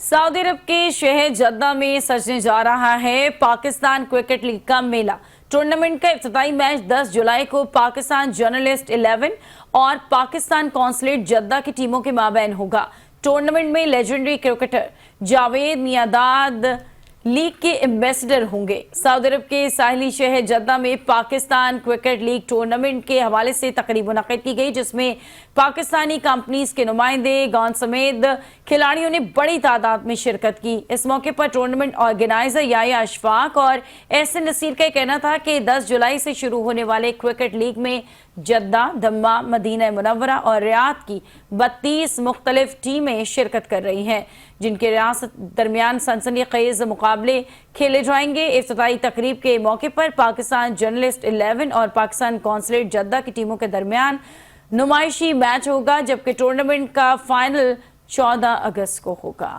Saudi अरब के शहर जद्दा में सजने जा रहा है पाकिस्तान क्रिकेट लीग का मेला। टूर्नामेंट का इफ्तिताई मैच 10 जुलाई को पाकिस्तान जर्नलिस्ट 11 और पाकिस्तान कॉन्सुलेट जद्दा की टीमों के माबैन होगा। टूर्नामेंट में legendary cricketer Javed Miandad league के एम्बेसडर होंगे। सऊदी अरब के साहिली शहर जद्दा में पाकिस्तान क्रिकेट लीग टूर्नामेंट के हवाले से तकरीब मुनक्किद की गई, जिसमें पाकिस्तानी कंपनीज के नुमाइंदे गौन समेत खिलाड़ियों ने बड़ी तादाद में शिरकत की। इस मौके पर टूर्नामेंट ऑर्गेनाइजर याया अशफाक और एहसन नसीर का कहना था कि 10 जुलाई से शुरू होने वाले क्रिकेट लीग में जद्दा, दम्मा, मदीना मुनव्वरा और रियाद की 32 मुख्तलिफ टीमें शिरकत कर रही हैं, जिनके रियासत दरमियान सनसनीखेज मुकाबले खेले जाएंगे। इफ्तिताई तकरीब के मौके पर पाकिस्तान जर्नलिस्ट 11 और पाकिस्तान कॉन्सुलेट जद्दा की टीमों के दरमियान नुमाइशी मैच होगा, जबकि टूर्नामेंट का फाइनल 14 अगस्त को होगा।